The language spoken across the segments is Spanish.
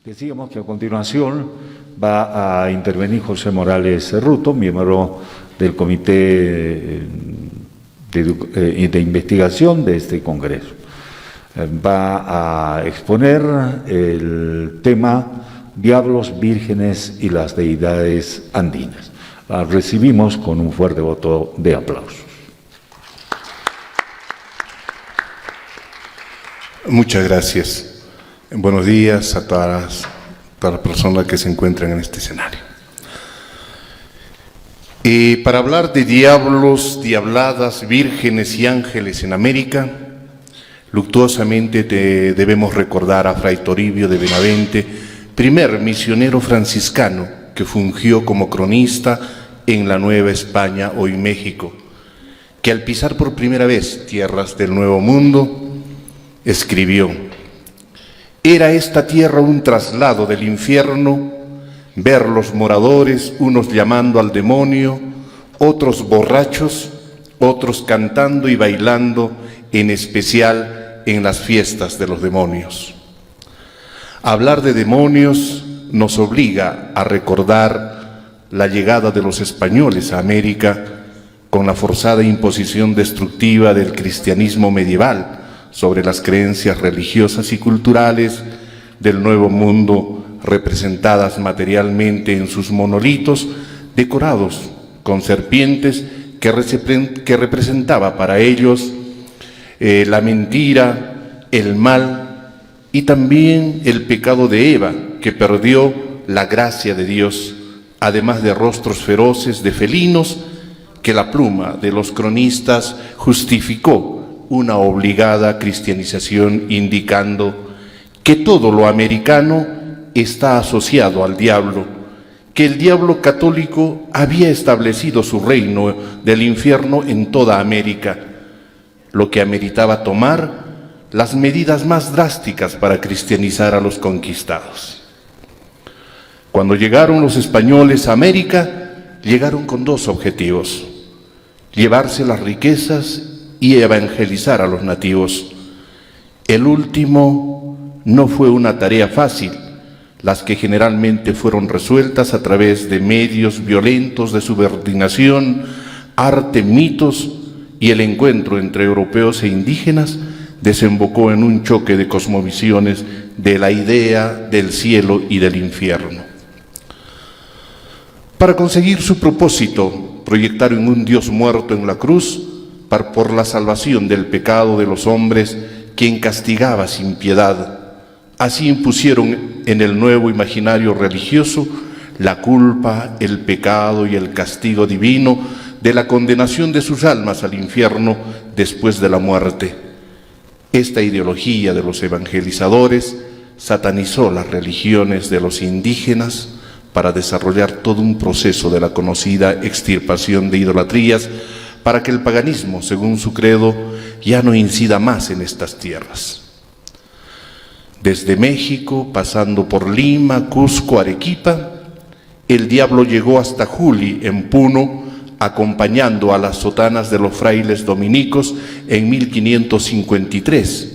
Decíamos que a continuación va a intervenir José Morales Cerruto, miembro del Comité de Investigación de este Congreso. Va a exponer el tema Diablos, Vírgenes y las Deidades Andinas. Recibimos con un fuerte voto de aplausos. Muchas gracias. Buenos días a todas las personas que se encuentran en este escenario. Para hablar de diablos, diabladas, vírgenes y ángeles en América, luctuosamente debemos recordar a Fray Toribio de Benavente, primer misionero franciscano que fungió como cronista en la Nueva España, hoy México, que al pisar por primera vez tierras del Nuevo Mundo, escribió: «Era esta tierra un traslado del infierno, ver los moradores, unos llamando al demonio, otros borrachos, otros cantando y bailando, en especial en las fiestas de los demonios». Hablar de demonios nos obliga a recordar la llegada de los españoles a América con la forzada imposición destructiva del cristianismo medieval sobre las creencias religiosas y culturales del Nuevo Mundo, representadas materialmente en sus monolitos, decorados con serpientes que representaba para ellos la mentira, el mal y también el pecado de Eva, que perdió la gracia de Dios, además de rostros feroces de felinos que la pluma de los cronistas justificó una obligada cristianización, indicando que todo lo americano está asociado al diablo, que el diablo católico había establecido su reino del infierno en toda América, lo que ameritaba tomar las medidas más drásticas para cristianizar a los conquistados. Cuando llegaron los españoles a América, llegaron con dos objetivos: llevarse las riquezas y evangelizar a los nativos. El último no fue una tarea fácil, las que generalmente fueron resueltas a través de medios violentos de subordinación, arte, mitos, y el encuentro entre europeos e indígenas desembocó en un choque de cosmovisiones de la idea del cielo y del infierno. Para conseguir su propósito, proyectaron un Dios muerto en la cruz por la salvación del pecado de los hombres, quien castigaba sin piedad. Así impusieron en el nuevo imaginario religioso la culpa, el pecado y el castigo divino de la condenación de sus almas al infierno después de la muerte. Esta ideología de los evangelizadores satanizó las religiones de los indígenas para desarrollar todo un proceso de la conocida extirpación de idolatrías, para que el paganismo, según su credo, ya no incida más en estas tierras. Desde México, pasando por Lima, Cusco, Arequipa, el diablo llegó hasta Juli, en Puno, acompañando a las sotanas de los frailes dominicos en 1553,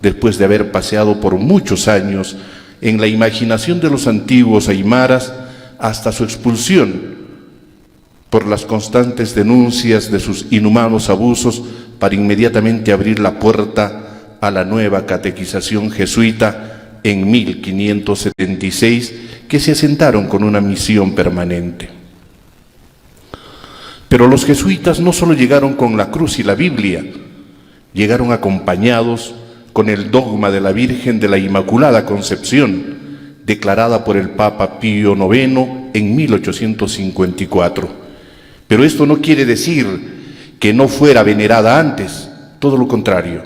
después de haber paseado por muchos años en la imaginación de los antiguos aymaras, hasta su expulsión por las constantes denuncias de sus inhumanos abusos, para inmediatamente abrir la puerta a la nueva catequización jesuita en 1576, que se asentaron con una misión permanente. Pero los jesuitas no solo llegaron con la cruz y la Biblia, llegaron acompañados con el dogma de la Virgen de la Inmaculada Concepción, declarada por el Papa Pío IX en 1854. Pero esto no quiere decir que no fuera venerada antes, todo lo contrario.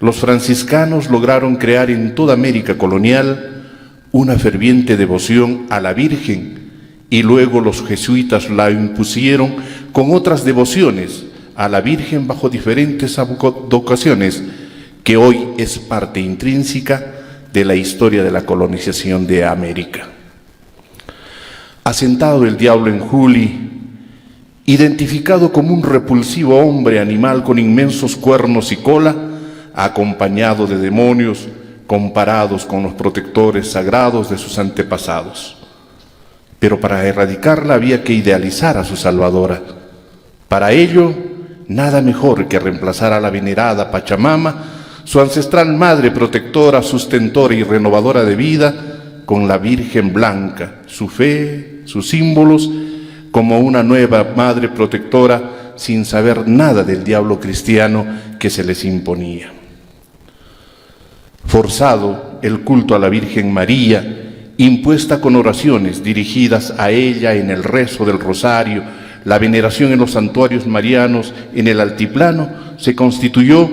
Los franciscanos lograron crear en toda América colonial una ferviente devoción a la Virgen, y luego los jesuitas la impusieron con otras devociones a la Virgen bajo diferentes advocaciones, que hoy es parte intrínseca de la historia de la colonización de América. Asentado el diablo en Juli, identificado como un repulsivo hombre animal con inmensos cuernos y cola, acompañado de demonios comparados con los protectores sagrados de sus antepasados. Pero para erradicarla había que idealizar a su salvadora. Para ello, nada mejor que reemplazar a la venerada Pachamama, su ancestral madre protectora, sustentora y renovadora de vida, con la Virgen Blanca, su fe, sus símbolos, como una nueva madre protectora sin saber nada del diablo cristiano que se les imponía. Forzado el culto a la Virgen María, impuesta con oraciones dirigidas a ella en el rezo del rosario, la veneración en los santuarios marianos en el altiplano, se constituyó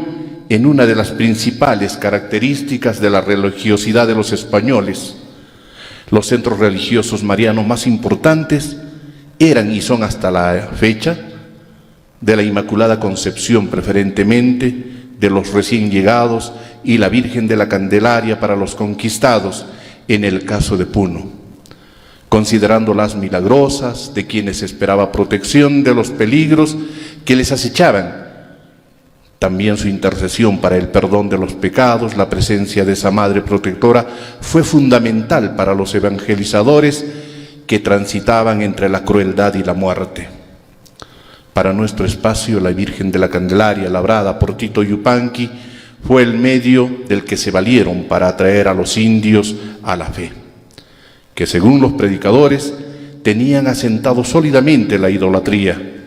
en una de las principales características de la religiosidad de los españoles. Los centros religiosos marianos más importantes eran y son hasta la fecha de la Inmaculada Concepción preferentemente, de los recién llegados, y la Virgen de la Candelaria para los conquistados, en el caso de Puno, considerándolas milagrosas, de quienes esperaba protección de los peligros que les acechaban. También su intercesión para el perdón de los pecados, la presencia de esa Madre Protectora, fue fundamental para los evangelizadores que transitaban entre la crueldad y la muerte. Para nuestro espacio, la Virgen de la Candelaria, labrada por Tito Yupanqui, fue el medio del que se valieron para atraer a los indios a la fe, que según los predicadores tenían asentado sólidamente la idolatría.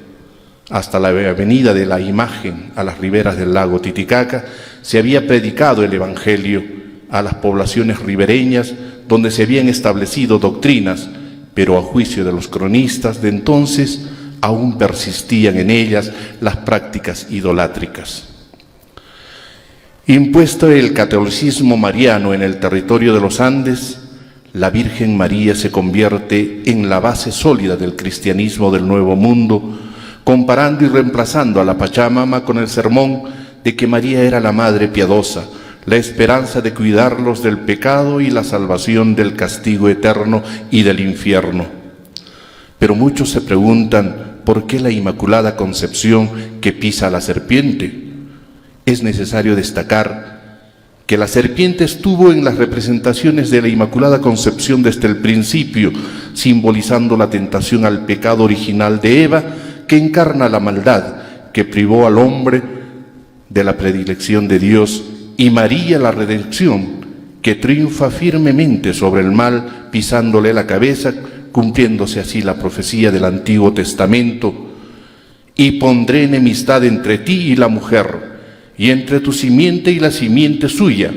Hasta la venida de la imagen a las riberas del lago Titicaca se había predicado el Evangelio a las poblaciones ribereñas donde se habían establecido doctrinas, pero a juicio de los cronistas de entonces aún persistían en ellas las prácticas idolátricas. Impuesto el catolicismo mariano en el territorio de los Andes, la Virgen María se convierte en la base sólida del cristianismo del Nuevo Mundo, comparando y reemplazando a la Pachamama con el sermón de que María era la Madre piadosa, la esperanza de cuidarlos del pecado y la salvación del castigo eterno y del infierno. Pero muchos se preguntan, ¿por qué la Inmaculada Concepción que pisa a la serpiente? Es necesario destacar que la serpiente estuvo en las representaciones de la Inmaculada Concepción desde el principio, simbolizando la tentación al pecado original de Eva, que encarna la maldad que privó al hombre de la predilección de Dios, y María la redención, que triunfa firmemente sobre el mal, pisándole la cabeza, cumpliéndose así la profecía del Antiguo Testamento: y pondré enemistad entre ti y la mujer, y entre tu simiente y la simiente suya.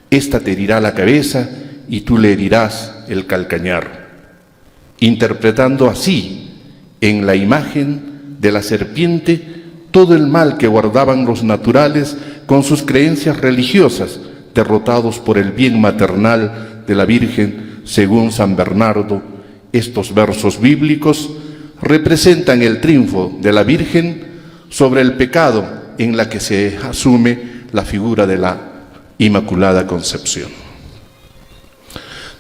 Esta te herirá la cabeza y tú le herirás el calcañar. Interpretando así, en la imagen de la serpiente, todo el mal que guardaban los naturales con sus creencias religiosas, derrotados por el bien maternal de la Virgen, según San Bernardo. Estos versos bíblicos representan el triunfo de la Virgen sobre el pecado, en la que se asume la figura de la Inmaculada Concepción.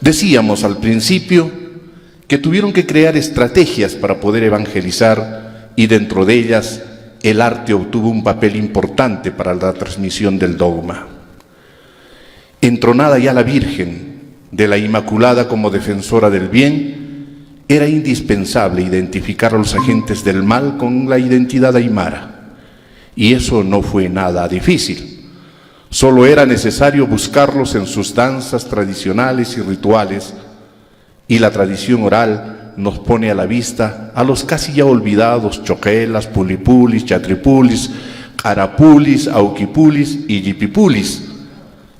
Decíamos al principio que tuvieron que crear estrategias para poder evangelizar, y dentro de ellas el arte obtuvo un papel importante para la transmisión del dogma. Entronada ya la Virgen de la Inmaculada como defensora del bien, era indispensable identificar a los agentes del mal con la identidad aymara. Y eso no fue nada difícil. Solo era necesario buscarlos en sus danzas tradicionales y rituales, y la tradición oral nos pone a la vista a los casi ya olvidados choquelas, pulipulis, chatripulis, carapulis, auquipulis y yipipulis.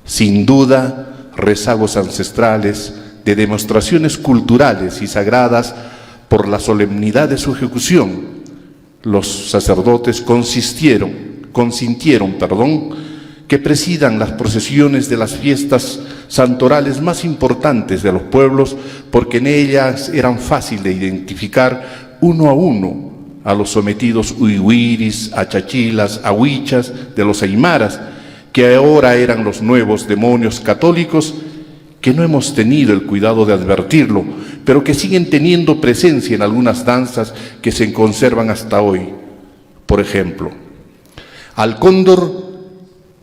Sin duda, rezagos ancestrales de demostraciones culturales y sagradas por la solemnidad de su ejecución. Los sacerdotes consintieron, que presidan las procesiones de las fiestas santorales más importantes de los pueblos, porque en ellas eran fácil de identificar uno a uno a los sometidos uihuiris, achachilas, ahuichas de los aymaras, que ahora eran los nuevos demonios católicos, que no hemos tenido el cuidado de advertirlo, pero que siguen teniendo presencia en algunas danzas que se conservan hasta hoy. Por ejemplo, al cóndor,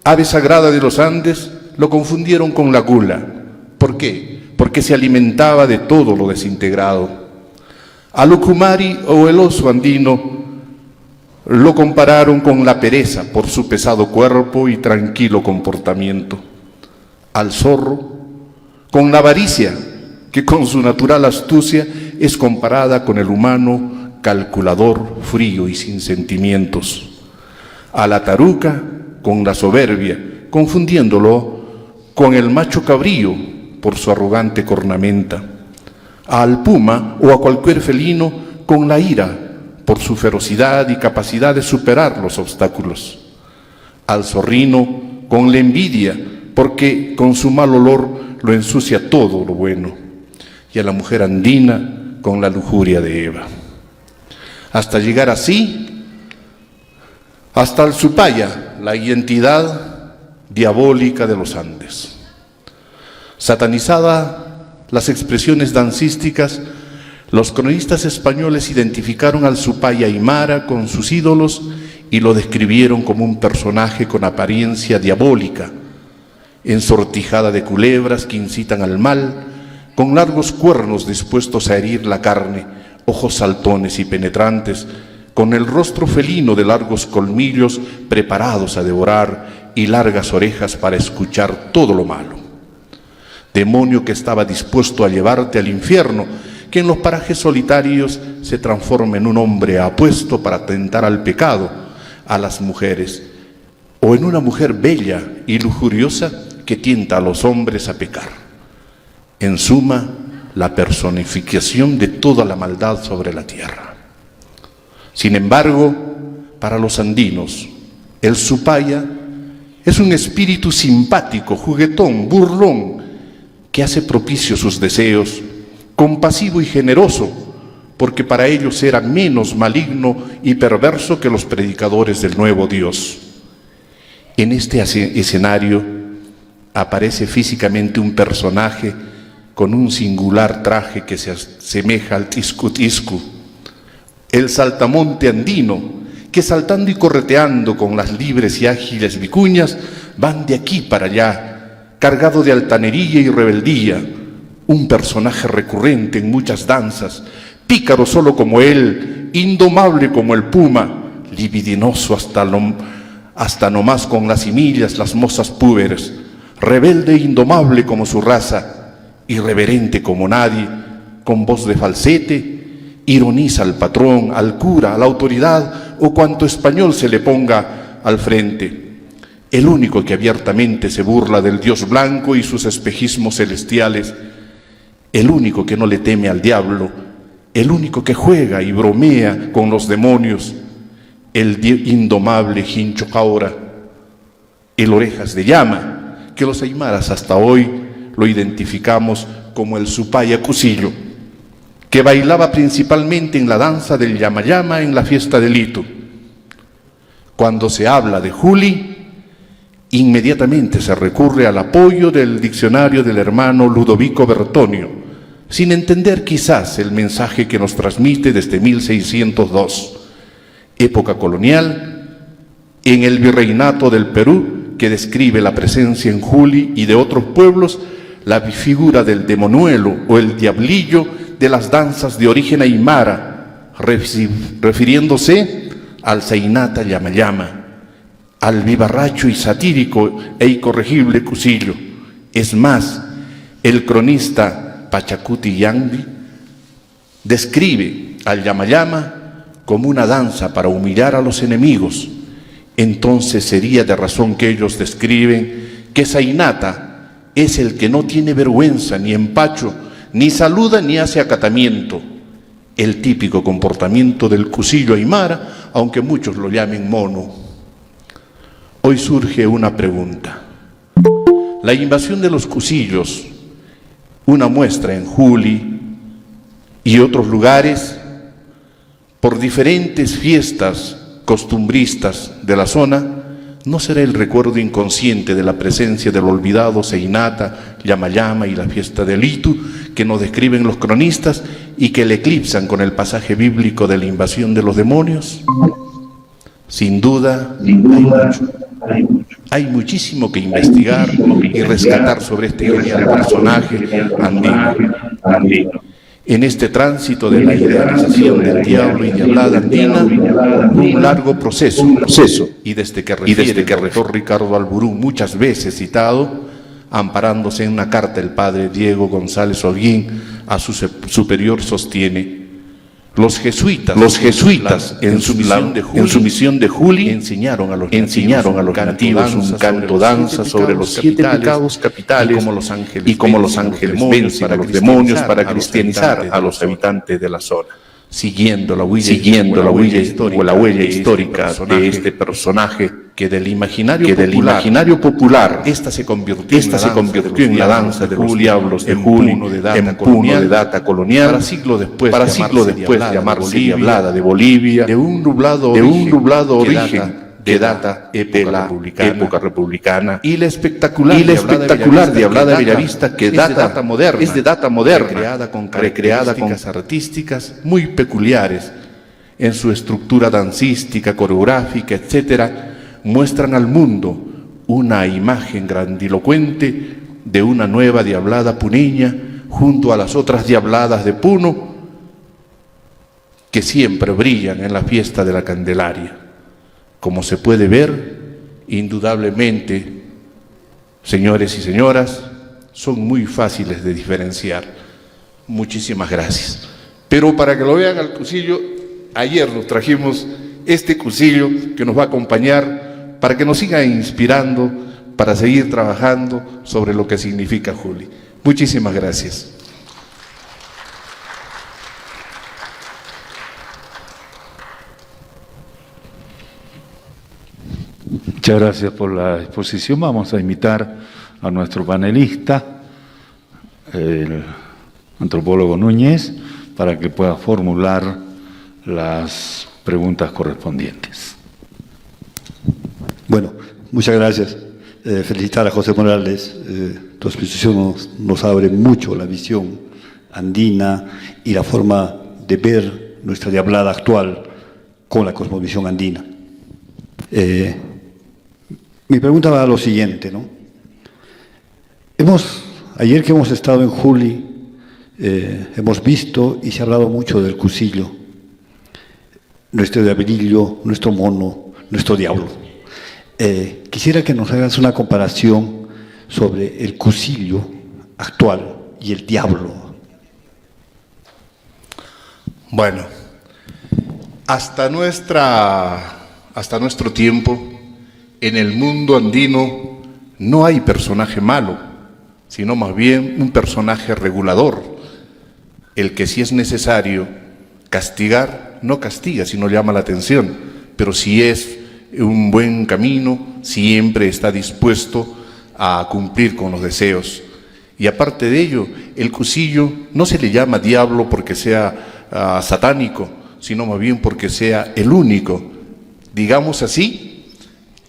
ave sagrada de los Andes, lo confundieron con la gula. ¿Por qué? Porque se alimentaba de todo lo desintegrado. Al ucumari o el oso andino lo compararon con la pereza por su pesado cuerpo y tranquilo comportamiento. Al zorro con la avaricia, que con su natural astucia es comparada con el humano calculador, frío y sin sentimientos. A la taruca con la soberbia, confundiéndolo con el macho cabrío por su arrogante cornamenta. Al puma o a cualquier felino con la ira por su ferocidad y capacidad de superar los obstáculos. Al zorrino con la envidia, porque con su mal olor lo ensucia todo lo bueno. Y a la mujer andina con la lujuria de Eva. Hasta llegar así, hasta el Supaya, la identidad diabólica de los Andes. Satanizada las expresiones dancísticas, los cronistas españoles identificaron al Supaya Aymara con sus ídolos y lo describieron como un personaje con apariencia diabólica, ensortijada de culebras que incitan al mal, con largos cuernos dispuestos a herir la carne, ojos saltones y penetrantes, con el rostro felino de largos colmillos preparados a devorar y largas orejas para escuchar todo lo malo. Demonio que estaba dispuesto a llevarte al infierno, que en los parajes solitarios se transforma en un hombre apuesto para tentar al pecado, a las mujeres, o en una mujer bella y lujuriosa que tienta a los hombres a pecar. En suma, la personificación de toda la maldad sobre la tierra. Sin embargo, para los andinos, el Supaya es un espíritu simpático, juguetón, burlón, que hace propicio sus deseos, compasivo y generoso, porque para ellos era menos maligno y perverso que los predicadores del nuevo Dios. En este escenario aparece físicamente un personaje con un singular traje que se asemeja al tiscu-tiscu, el saltamonte andino, que saltando y correteando con las libres y ágiles vicuñas, van de aquí para allá, cargado de altanería y rebeldía, un personaje recurrente en muchas danzas, pícaro solo como él, indomable como el puma, libidinoso hasta no más con las simillas, las mozas púberes, rebelde e indomable como su raza, irreverente como nadie, con voz de falsete, ironiza al patrón, al cura, a la autoridad o cuanto español se le ponga al frente. El único que abiertamente se burla del Dios blanco y sus espejismos celestiales, el único que no le teme al diablo, el único que juega y bromea con los demonios, el indomable Hincho Caura, el Orejas de Llama, que los aymaras hasta hoy lo identificamos como el Supaya Cusillo, que bailaba principalmente en la danza del Yamayama en la fiesta del Itu. Cuando se habla de Juli, inmediatamente se recurre al apoyo del diccionario del hermano Ludovico Bertonio, sin entender quizás el mensaje que nos transmite desde 1602, época colonial, en el virreinato del Perú, que describe la presencia en Juli y de otros pueblos, la figura del demonuelo o el diablillo de las danzas de origen aymara, refiriéndose al Zainata Yamayama, al vivarracho y satírico e incorregible Cusillo. Es más, el cronista Pachacuti Yangbi describe al Yamayama como una danza para humillar a los enemigos. Entonces sería de razón que ellos describen que Zainata es el que no tiene vergüenza ni empacho, ni saluda ni hace acatamiento, el típico comportamiento del Cusillo aymara, aunque muchos lo llamen mono. Hoy surge una pregunta. La invasión de los Cusillos, una muestra en Juli y otros lugares, por diferentes fiestas costumbristas de la zona, ¿no será el recuerdo inconsciente de la presencia del olvidado Zainata, Yamayama y la fiesta del Itu que nos describen los cronistas y que le eclipsan con el pasaje bíblico de la invasión de los demonios? Sin duda, hay mucho. Hay muchísimo que investigar y rescatar sobre este genial personaje andino. En este tránsito de la idealización del diablo y diablada andina, un largo proceso, y desde que refiere el doctor Ricardo Alburú, muchas veces citado, amparándose en una carta el padre Diego González Holguín a su superior sostiene: los jesuitas en su misión de Juli enseñaron a los nativos un canto danza sobre los 7 pecados capitales y como los ángeles vencen a los demonios para cristianizar a los habitantes de la zona. Siguiendo la huella histórica de este personaje que del imaginario popular esta se convirtió en la danza de los diablos de Juli en puno de data colonial para siglo después llamarse diablada de Bolivia, de un nublado origen que data de la época republicana, y la espectacular diablada Bellavista que es de data moderna, recreada con características artísticas muy peculiares en su estructura dancística, coreográfica, etcétera, muestran al mundo una imagen grandilocuente de una nueva diablada puneña junto a las otras diabladas de Puno que siempre brillan en la fiesta de la Candelaria. Como se puede ver, indudablemente, señores y señoras, son muy fáciles de diferenciar. Muchísimas gracias. Pero para que lo vean al cusillo, ayer nos trajimos este cusillo que nos va a acompañar para que nos siga inspirando, para seguir trabajando sobre lo que significa Juli. Muchísimas gracias. Muchas gracias por la exposición. Vamos a invitar a nuestro panelista, el antropólogo Núñez, para que pueda formular las preguntas correspondientes. Bueno, muchas gracias. Felicitar a José Morales. Tu exposición nos abre mucho la visión andina y la forma de ver nuestra diablada actual con la cosmovisión andina. Mi pregunta va a lo siguiente, ¿no? Ayer que hemos estado en Juli, hemos visto y se ha hablado mucho del cusillo, nuestro diablillo, nuestro mono, nuestro diablo. Quisiera que nos hagas una comparación sobre el cusillo actual y el diablo. Bueno, hasta nuestro tiempo, en el mundo andino no hay personaje malo, sino más bien un personaje regulador, el que si es necesario castigar, no castiga, sino llama la atención, pero si es un buen camino, siempre está dispuesto a cumplir con los deseos. Y aparte de ello, el cusillo no se le llama diablo porque sea satánico, sino más bien porque sea el único, digamos así,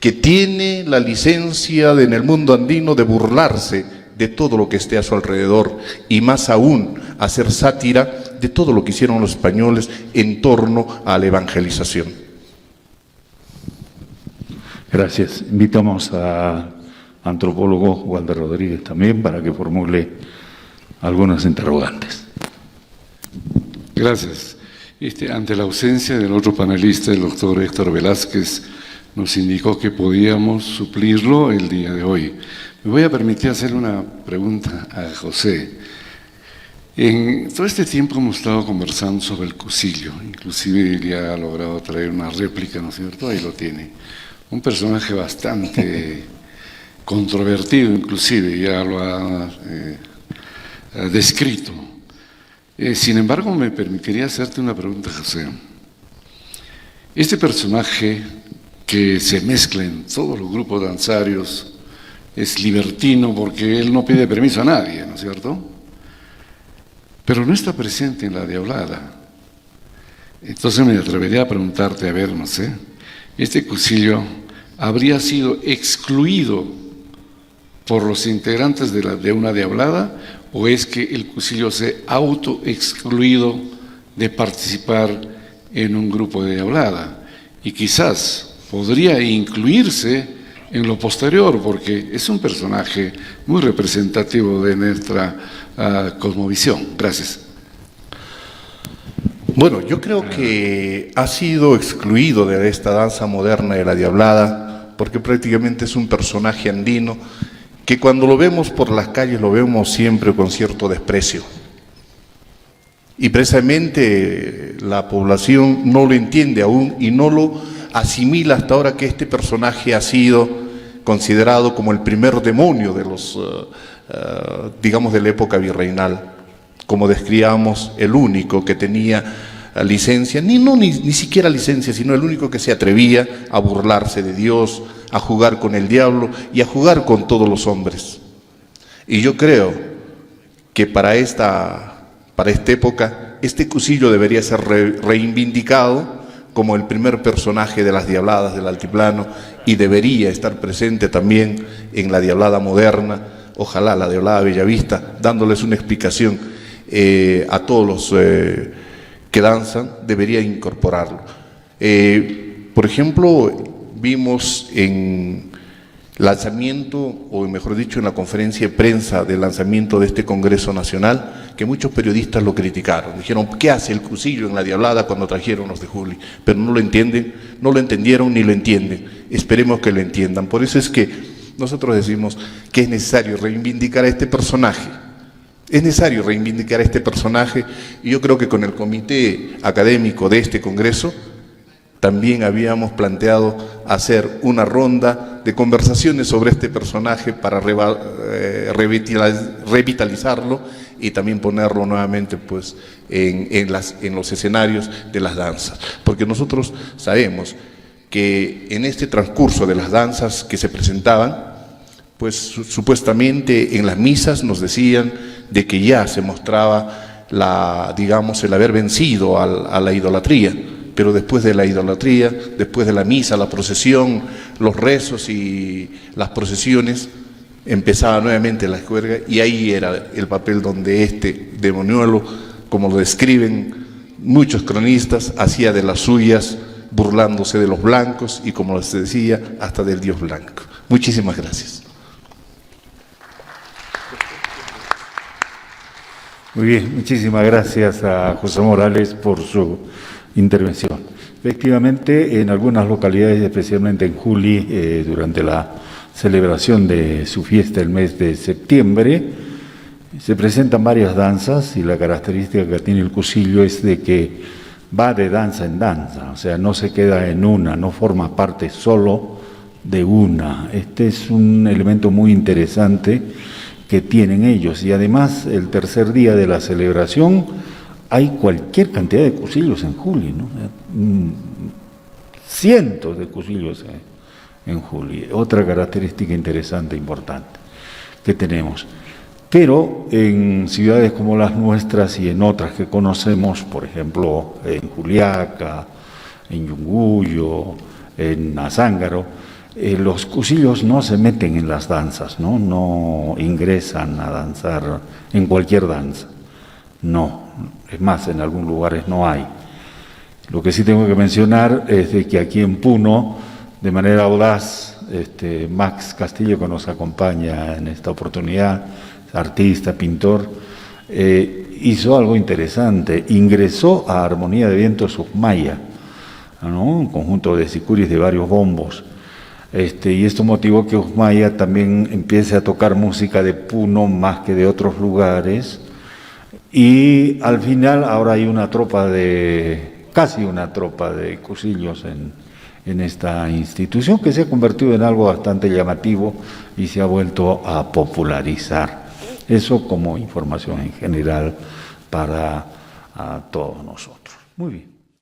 que tiene la licencia en el mundo andino de burlarse de todo lo que esté a su alrededor y más aún hacer sátira de todo lo que hicieron los españoles en torno a la evangelización. Gracias. Invitamos al antropólogo Walter Rodríguez también para que formule algunas interrogantes. Gracias. Ante la ausencia del otro panelista, el doctor Héctor Velázquez, nos indicó que podíamos suplirlo el día de hoy. Me voy a permitir hacer una pregunta a José. En todo este tiempo hemos estado conversando sobre el cusillo, inclusive ya ha logrado traer una réplica, ¿no es cierto? Ahí lo tiene. Un personaje bastante controvertido, inclusive, ya lo ha descrito. Sin embargo, me permitiría hacerte una pregunta, José. Este personaje que se mezcla en todos los grupos danzarios es libertino porque él no pide permiso a nadie, ¿no es cierto? Pero no está presente en la diablada. Entonces me atrevería a preguntarte, a ver, no sé, ¿este cusillo habría sido excluido por los integrantes de una diablada o es que el cusillo se autoexcluido de participar en un grupo de diablada? Y quizás podría incluirse en lo posterior, porque es un personaje muy representativo de nuestra cosmovisión. Gracias. Bueno, yo creo que ha sido excluido de esta danza moderna de la Diablada, porque prácticamente es un personaje andino que cuando lo vemos por las calles lo vemos siempre con cierto desprecio. Y precisamente la población no lo entiende aún y no lo asimila hasta ahora, que este personaje ha sido considerado como el primer demonio de los, digamos, de la época virreinal. Como describíamos, el único que tenía licencia, ni siquiera licencia, sino el único que se atrevía a burlarse de Dios, a jugar con el diablo y a jugar con todos los hombres. Y yo creo que para esta época, este Cusillo debería ser reivindicado como el primer personaje de las Diabladas del Altiplano y debería estar presente también en la Diablada moderna, ojalá la Diablada Bellavista, dándoles una explicación a todos los que danzan, debería incorporarlo. Por ejemplo, vimos en lanzamiento, o mejor dicho, en la conferencia de prensa del lanzamiento de este Congreso Nacional, que muchos periodistas lo criticaron. Dijeron, ¿qué hace el Cusillo en la Diablada cuando trajeron los de Juli? Pero no lo entienden, no lo entendieron ni lo entienden. Esperemos que lo entiendan. Por eso es que nosotros decimos que es necesario reivindicar a este personaje. Es necesario reivindicar a este personaje, y yo creo que con el comité académico de este Congreso también habíamos planteado hacer una ronda de conversaciones sobre este personaje para revitalizarlo y también ponerlo nuevamente pues, en los escenarios de las danzas. Porque nosotros sabemos que en este transcurso de las danzas que se presentaban, pues supuestamente en las misas nos decían de que ya se mostraba digamos, el haber vencido a la idolatría. Pero después de la idolatría, después de la misa, la procesión, los rezos y las procesiones, empezaba nuevamente la juerga, y ahí era el papel donde este demoniuelo, como lo describen muchos cronistas, hacía de las suyas, burlándose de los blancos y, como les decía, hasta del Dios blanco. Muchísimas gracias. Muy bien, muchísimas gracias a José Morales por su intervención. Efectivamente, en algunas localidades, especialmente en Juli, durante la celebración de su fiesta el mes de septiembre, se presentan varias danzas, y la característica que tiene el Cusillo es de que va de danza en danza, o sea, no se queda en una, no forma parte solo de una. Este es un elemento muy interesante que tienen ellos, y además el tercer día de la celebración hay cualquier cantidad de Cusillos en Juli, ¿no? Cientos de Cusillos en Juli. Otra característica interesante, importante, que tenemos. Pero en ciudades como las nuestras y en otras que conocemos, por ejemplo, en Juliaca, en Yunguyo, en Azángaro, los Cusillos no se meten en las danzas, ¿no? No ingresan a danzar en cualquier danza. No, es más, en algunos lugares no hay. Lo que sí tengo que mencionar es de que aquí en Puno, de manera audaz, Max Castillo, que nos acompaña en esta oportunidad, artista, pintor, hizo algo interesante, ingresó a Armonía de Vientos Usmaya, ¿no? Un conjunto de sicuris de varios bombos, y esto motivó que Usmaya también empiece a tocar música de Puno más que de otros lugares, y al final ahora hay casi una tropa de Cusillos en esta institución, que se ha convertido en algo bastante llamativo y se ha vuelto a popularizar. Eso como información en general para todos nosotros. Muy bien.